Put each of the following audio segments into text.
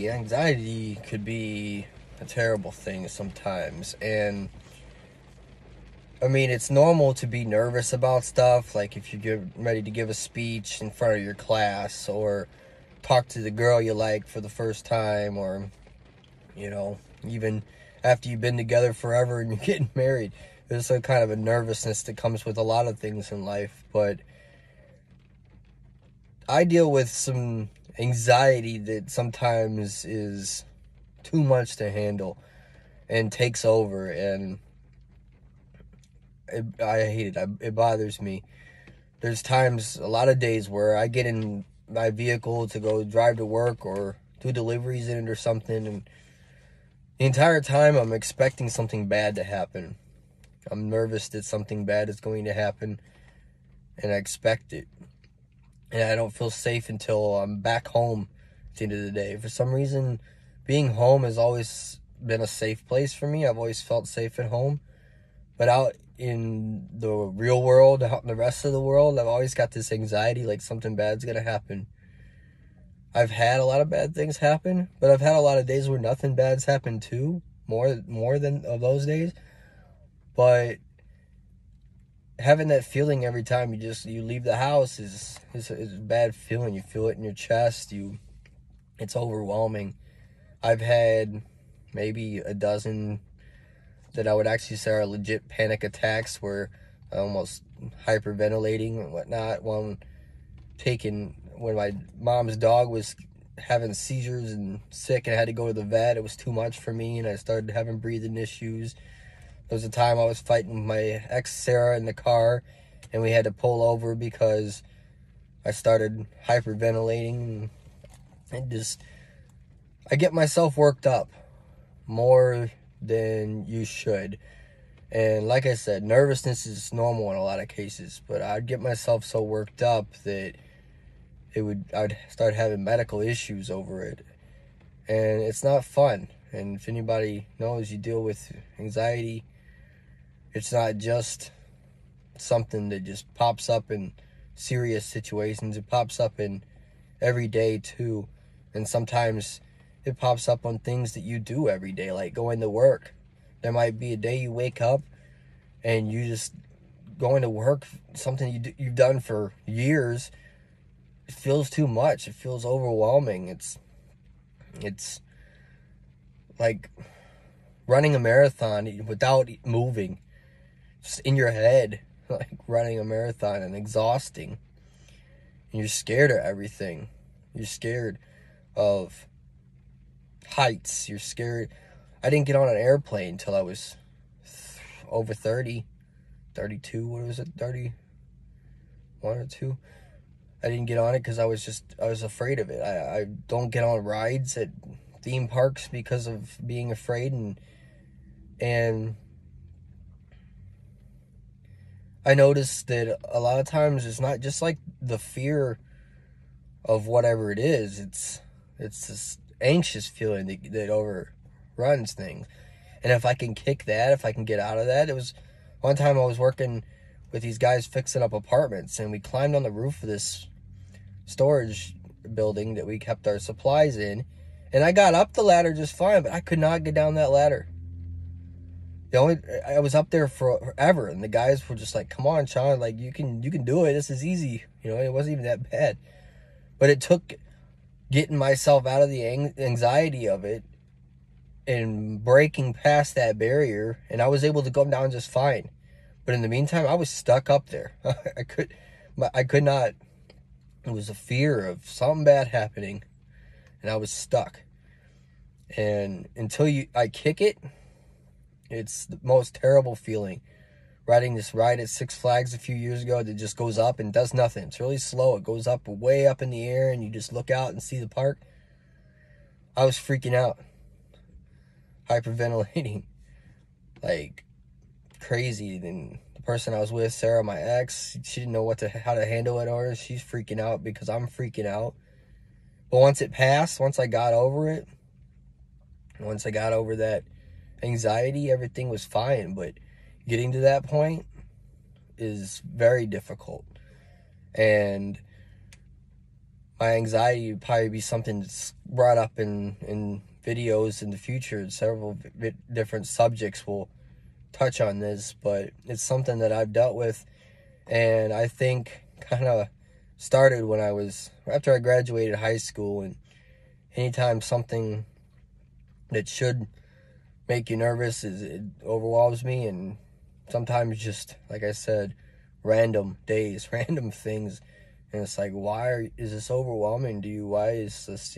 Anxiety could be a terrible thing sometimes, and I mean, it's normal to be nervous about stuff, like if you're ready to give a speech in front of your class, or talk to the girl you like for the first time, or, even after you've been together forever and you're getting married. There's some kind of a nervousness that comes with a lot of things in life, but I deal with some anxiety that sometimes is too much to handle and takes over, and I hate it. It bothers me. There's times, a lot of days, where I get in my vehicle to go drive to work or do deliveries in it or something, and the entire time I'm expecting something bad to happen. I'm nervous that something bad is going to happen, and I expect it. And I don't feel safe until I'm back home at the end of the day. For some reason, being home has always been a safe place for me. I've always felt safe at home. But out in the real world, out in the rest of the world, I've always got this anxiety like something bad's going to happen. I've had a lot of bad things happen, but I've had a lot of days where nothing bad's happened too, more than of those days. But having that feeling every time you leave the house is a bad feeling. You feel it in your chest. It's overwhelming. I've had maybe a dozen that I would actually say are legit panic attacks, where I'm almost hyperventilating and whatnot. When my mom's dog was having seizures and sick and I had to go to the vet, it was too much for me, and I started having breathing issues. There was a time I was fighting with my ex Sarah in the car, and we had to pull over because I started hyperventilating, and I get myself worked up more than you should. And like I said, nervousness is normal in a lot of cases, but I'd get myself so worked up that I'd start having medical issues over it. And it's not fun. And if anybody knows, you deal with anxiety, it's not just something that just pops up in serious situations. It pops up in every day too. And sometimes it pops up on things that you do every day, like going to work. There might be a day you wake up and you just going to work, something you've done for years. It feels too much. It feels overwhelming. It's like running a marathon without moving. Just in your head, like running a marathon, and exhausting. And you're scared of everything. You're scared of heights. You're scared. I didn't get on an airplane until I was over 30, 32, what was it, 31 or 2? I didn't get on it because I was afraid of it. I don't get on rides at theme parks because of being afraid, and I noticed that a lot of times it's not just like the fear of whatever it is. It's this anxious feeling that overruns things. And if I can kick that, if I can get out of that. It was one time I was working with these guys fixing up apartments, and we climbed on the roof of this storage building that we kept our supplies in, and I got up the ladder just fine, but I could not get down that ladder. I was up there forever, and the guys were just like, "Come on, Sean, like you can do it. This is easy." It wasn't even that bad, but it took getting myself out of the anxiety of it and breaking past that barrier, and I was able to go down just fine. But in the meantime, I was stuck up there. I could not. It was a fear of something bad happening, and I was stuck. And until I kick it, it's the most terrible feeling. Riding this ride at Six Flags a few years ago that just goes up and does nothing. It's really slow. It goes up way up in the air, and you just look out and see the park. I was freaking out. Hyperventilating. Like crazy. And the person I was with, Sarah, my ex, she didn't know how to handle it, or she's freaking out because I'm freaking out. But once it passed, once I got over it, once I got over that anxiety, everything was fine, but getting to that point is very difficult. And my anxiety would probably be something that's brought up in videos in the future. Several different subjects will touch on this, but it's something that I've dealt with, and I think kind of started when after I graduated high school. And anytime something that should make you nervous, it overwhelms me. And sometimes, just like I said, random days, random things, and it's like, is this overwhelming to you? Why is this,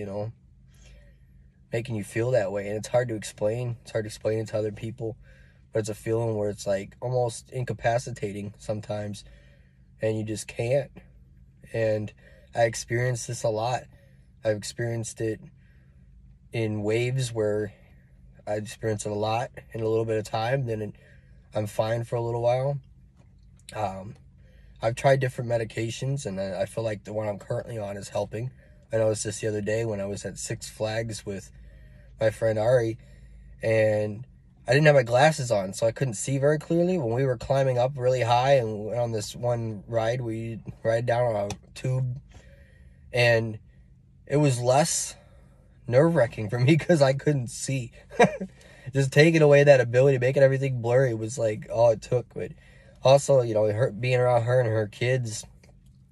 making you feel that way? And it's hard to explain. It's hard to explain it to other people, but it's a feeling where it's like almost incapacitating sometimes, and you just can't. And I experienced this a lot. I've experienced it in waves where I experience it a lot in a little bit of time, then I'm fine for a little while. I've tried different medications, and I feel like the one I'm currently on is helping. I noticed this the other day when I was at Six Flags with my friend Ari, and I didn't have my glasses on, so I couldn't see very clearly. When we were climbing up really high and went on this one ride, we ride down on a tube, and it was less nerve-wracking for me because I couldn't see. Just taking away that ability, making everything blurry was like all it took. But also, being around her and her kids,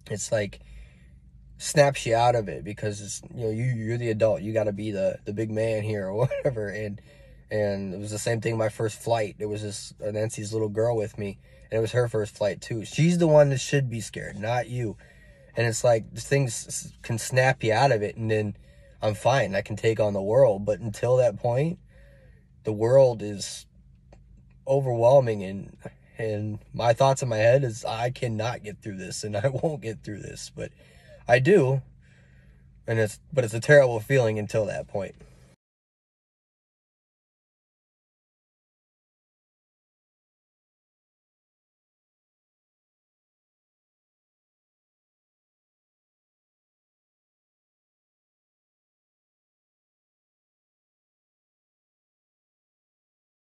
it's like snaps you out of it, because it's, you're the adult, you got to be the big man here or whatever. And it was the same thing my first flight. It was this Nancy's little girl with me, and it was her first flight too. She's the one that should be scared, not you. And it's like things can snap you out of it, and then I'm fine. I can take on the world. But until that point, the world is overwhelming, and my thoughts in my head is, I cannot get through this, and I won't get through this. But I do, but it's a terrible feeling until that point.